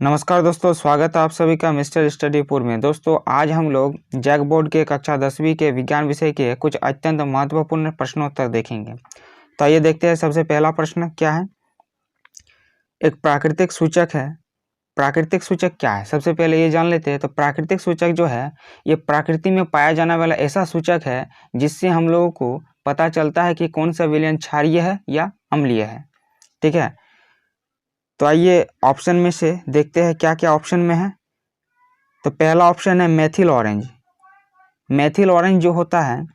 नमस्कार दोस्तों, स्वागत है आप सभी का मिस्टर स्टडीपुर में। दोस्तों आज हम लोग जैक बोर्ड के कक्षा 10वीं के विज्ञान विषय के कुछ अत्यंत महत्वपूर्ण प्रश्नोत्तर देखेंगे। तो आइए देखते हैं। सबसे पहला प्रश्न क्या है। एक प्राकृतिक सूचक है। प्राकृतिक सूचक क्या है, सबसे पहले ये जान लेते हैं। तो प्राकृतिक सूचक जो है ये प्रकृति में पाया जाने वाला ऐसा सूचक है जिससे हम लोगों को पता चलता है कि कौन सा विलयन क्षारीय है या अम्लीय है। ठीक है, तो आइए ऑप्शन में से देखते हैं क्या क्या ऑप्शन में है। तो पहला ऑप्शन है मेथिल ऑरेंज। मेथिल ऑरेंज जो होता है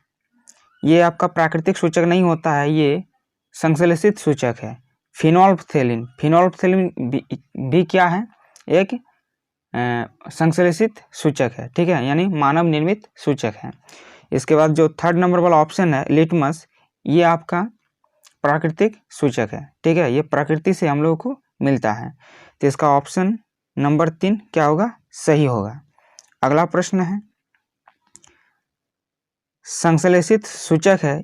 ये आपका प्राकृतिक सूचक नहीं होता है, ये संश्लेषित सूचक है। फिनोल्फथेलिन, फिनोल्फथेलिन भी क्या है, एक संश्लेषित सूचक है। ठीक है, यानी मानव निर्मित सूचक है। इसके बाद जो थर्ड नंबर वाला ऑप्शन है लिटमस, ये आपका प्राकृतिक सूचक है। ठीक है, ये प्रकृति से हम लोगों को मिलता है। तो इसका ऑप्शन नंबर 3 क्या होगा, सही होगा। अगला प्रश्न है संश्लेषित सूचक है।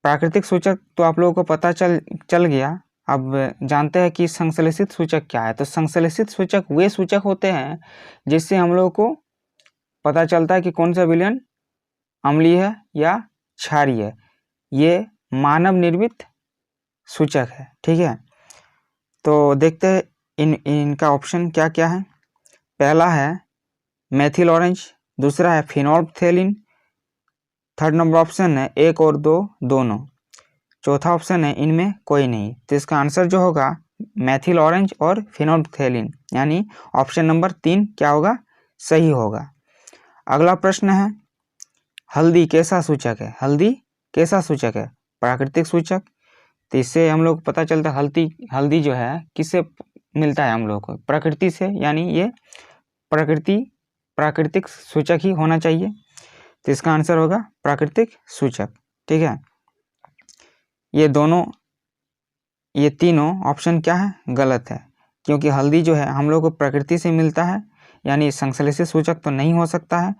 प्राकृतिक सूचक तो आप लोगों को पता चल गया। अब जानते हैं कि संश्लेषित सूचक क्या है। तो संश्लेषित सूचक वे सूचक होते हैं जिससे हम लोगों को पता चलता है कि कौन सा विलयन अम्लीय है या क्षारीय है। ये मानव निर्मित सूचक है। ठीक है, तो देखते हैं इनका ऑप्शन क्या क्या है। पहला है मेथिल ऑरेंज, दूसरा है फिनोल्फथेलिन, थर्ड नंबर ऑप्शन है 1 और 2 दोनों, चौथा ऑप्शन है इनमें कोई नहीं। तो इसका आंसर जो होगा मेथिल ऑरेंज और फिनोल्फथेलिन, यानी ऑप्शन नंबर 3 क्या होगा, सही होगा। अगला प्रश्न है हल्दी कैसा सूचक है। हल्दी कैसा सूचक है, प्राकृतिक सूचक। तो इससे हम लोग पता चलता है हल्दी जो है किससे मिलता है हम लोग को, प्रकृति से, यानी ये प्राकृतिक सूचक ही होना चाहिए। तो इसका आंसर होगा प्राकृतिक सूचक। ठीक है, ये तीनों ऑप्शन क्या है, गलत है, क्योंकि हल्दी जो है हम लोग को प्रकृति से मिलता है, यानी संश्लेषित सूचक तो नहीं हो सकता है।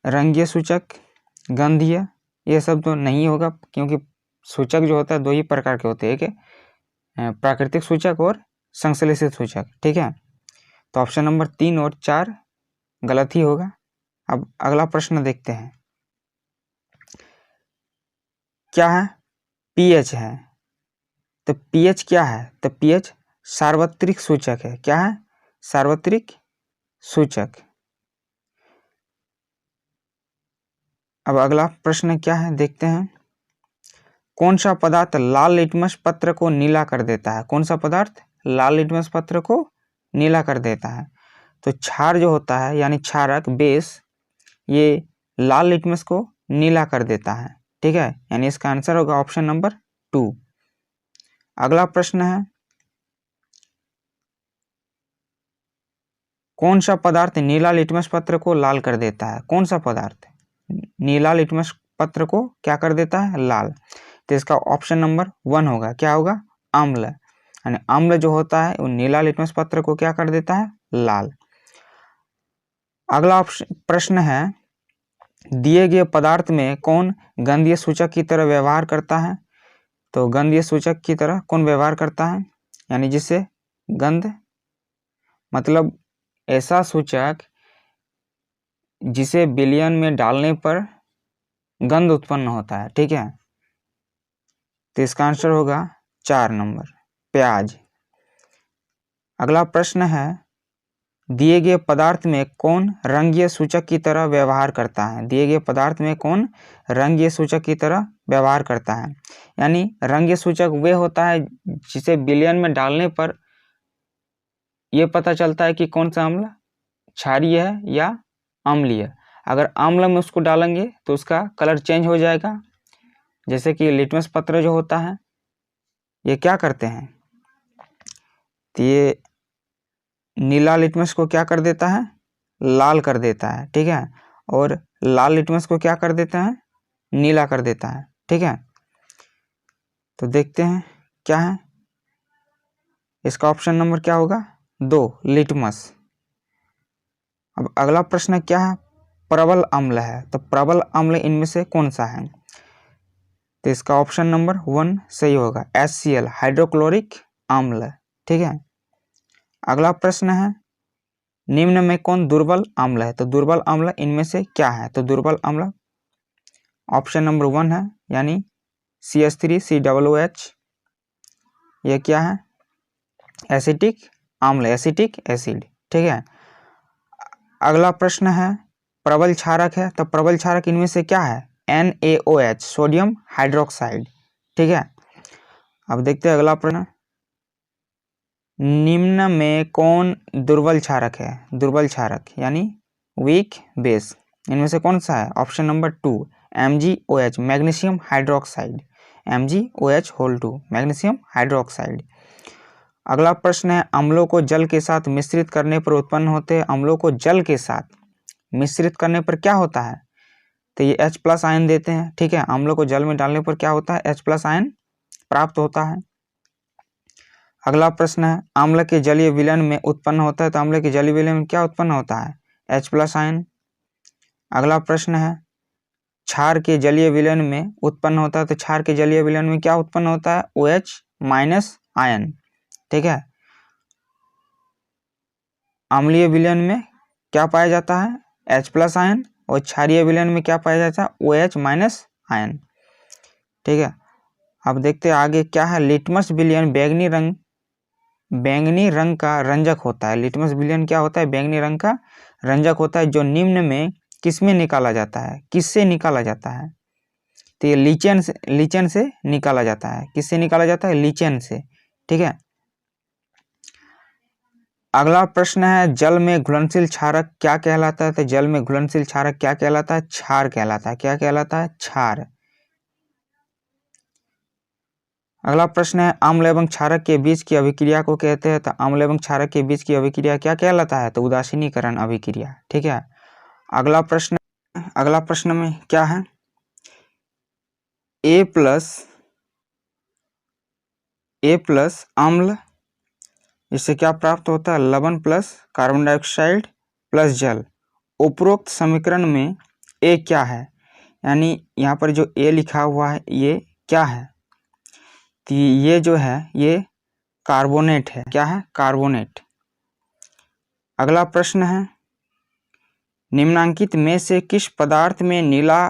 रंगीय सूचक, गंधीय, ये सब तो नहीं होगा, क्योंकि सूचक जो होता है दो ही प्रकार के होते हैं, एक प्राकृतिक सूचक और संश्लेषित सूचक। ठीक है, तो ऑप्शन नंबर 3 और 4 गलत ही होगा। अब अगला प्रश्न देखते हैं क्या है, पीएच है। तो पीएच क्या है, तो पीएच सार्वत्रिक सूचक है। क्या है, सार्वत्रिक सूचक। अब अगला प्रश्न क्या है देखते हैं। कौन सा पदार्थ लाल लिटमस पत्र को नीला कर देता है। कौन सा पदार्थ लाल लिटमस पत्र को नीला कर देता है। तो क्षार जो होता है, यानी क्षारक बेस, ये लाल लिटमस को नीला कर देता है। ठीक है, यानी इसका आंसर होगा ऑप्शन नंबर 2। अगला प्रश्न है कौन सा पदार्थ नीला लिटमस पत्र को लाल कर देता है। कौन सा पदार्थ नीला लिटमस पत्र को क्या कर देता है, लाल। तो इसका ऑप्शन नंबर 1 होगा, क्या होगा, अम्ल। यानी अम्ल जो होता है वो नीला लिटमस पत्र को क्या कर देता है, लाल। अगला प्रश्न है दिए गए पदार्थ में कौन गंधीय सूचक की तरह व्यवहार करता है। तो गंधीय सूचक की तरह कौन व्यवहार करता है, यानी जिससे गंध, मतलब ऐसा सूचक जिसे विलयन में डालने पर गंध उत्पन्न होता है। ठीक है, तो इसका आंसर होगा 4 नंबर, प्याज। अगला प्रश्न है दिए गए पदार्थ में कौन रंगीय सूचक की तरह व्यवहार करता है। दिए गए पदार्थ में कौन रंगीय सूचक की तरह व्यवहार करता है, यानी रंगीय सूचक वे होता है जिसे विलयन में डालने पर यह पता चलता है कि कौन सा अम्ल क्षारीय है या अम्लीय। अगर अम्ल में उसको डालेंगे तो उसका कलर चेंज हो जाएगा। जैसे कि लिटमस पत्र जो होता है ये क्या करते हैं, तो ये नीला लिटमस को क्या कर देता है, लाल कर देता है। ठीक है, और लाल लिटमस को क्या कर देता है, नीला कर देता है। ठीक है, तो देखते हैं क्या है, इसका ऑप्शन नंबर क्या होगा, 2 लिटमस। अब अगला प्रश्न क्या है, प्रबल अम्ल है। तो प्रबल अम्ल इनमें से कौन सा है। तो इसका ऑप्शन नंबर 1 सही होगा, HCl, हाइड्रोक्लोरिक अम्ल। ठीक है, अगला प्रश्न है निम्न में कौन दुर्बल अम्ल है? तो दुर्बल अम्ल इनमें से क्या है? तो दुर्बल अम्ल ऑप्शन नंबर 1 है, यानी CH3COOH। यह क्या है? एसिटिक अम्ल, एसिटिक एसिड। ठीक है। अगला प्रश्न है प्रबल क्षारक है, तो प्रबल क्षारक इनमें से क्या है? NaOH, sodium hydroxide. ठीक है। अब देखते हैं अगला प्रश्न, निम्न में कौन दुर्बल क्षारक है? दुर्बल क्षारक यानी वीक बेस, इनमें से कौन सा है? Option number 2 MgOH, magnesium hydroxide. MgOH2, magnesium hydroxide. अगला प्रश्न है अम्लों को जल के साथ मिश्रित करने पर उत्पन्न होते हैं। अम्लों को जल के साथ मिश्रित करने पर क्या होता है? तो ये H+ आयन देते हैं। ठीक है। अम्लों को जल में डालने पर क्या होता है? H+ आयन प्राप्त होता है। अगला प्रश्न है अम्ल के जलीय विलयन में उत्पन्न होता है, तो अम्ल के जलीय विलयन में क्या उत्पन्न होता है? H+ ion. अगला प्रश्न है क्षार के जलीय विलयन में उत्पन्न होता है, तो क्षार के जलीय विलयन में क्या उत्पन्न होता है? OH- ion. ठीक है। अम्लीय विलयन में क्या पाया जाता है? H+ ion. और क्षारीय विलयन में क्या पाया जाता है? OH- ion. ठीक है। अब देखते हैं आगे क्या है। लिटमस विलयन बैंगनी रंग का रंजक होता है। लिटमस विलयन क्या होता है? बैंगनी रंग का रंजक होता है, जो निम्न में किसमें निकाला जाता है? किससे निकाला जाता है? तो ये लीचेन से निकाला जाता है। किससे निकाला जाता है? लीचेन से। ठीक है। अगला प्रश्न है जल में घुलनशील क्षारक क्या कहलाता है? तो जल में घुलनशील क्षारक क्या कहलाता है? क्षार कहलाता है। क्या कहलाता है? क्षार। अगला प्रश्न है अम्ल एवं क्षारक के बीच की अभिक्रिया को कहते हैं, तो अम्ल एवं क्षारक के बीच की अभिक्रिया क्या कहलाता है? तो उदासीनीकरण अभिक्रिया। ठीक है। अगला प्रश्न में क्या है? A+ अम्ल, इससे क्या प्राप्त होता है? लवण प्लस कार्बन डाइऑक्साइड प्लस जल। उपरोक्त समीकरण में A क्या है? यानी यहाँ पर जो A लिखा हुआ है ये क्या है? तो ये जो है ये कार्बोनेट है। क्या है? कार्बोनेट। अगला प्रश्न है निम्नांकित में से किस पदार्थ में नीला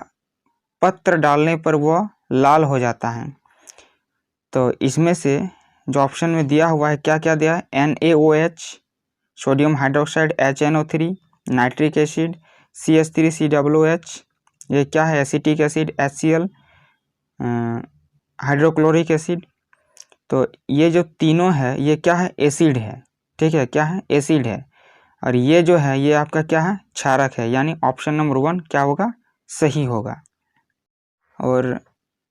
पत्र डालने पर वह लाल हो जाता है? तो इसमें से जो ऑप्शन में दिया हुआ है क्या क्या दिया है? NaOH, sodium hydroxide HNO3, nitric acid CH3COOH। ये क्या है? Acetic acid HCl, hydrochloric acid. तो ये जो तीनों है ये क्या है? एसिड है। ठीक है। क्या है? एसिड है। और ये जो है ये आपका क्या है? क्षारक है। यानी ऑप्शन नंबर 1 क्या होगा? सही होगा। और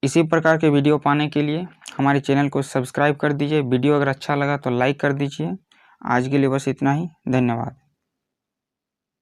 इसी प्रकार के वीडियो पाने के लिए हमारे चैनल को सब्सक्राइब कर दीजिए। वीडियो अगर अच्छा लगा तो लाइक कर दीजिए। आज के लिए बस इतना ही। धन्यवाद।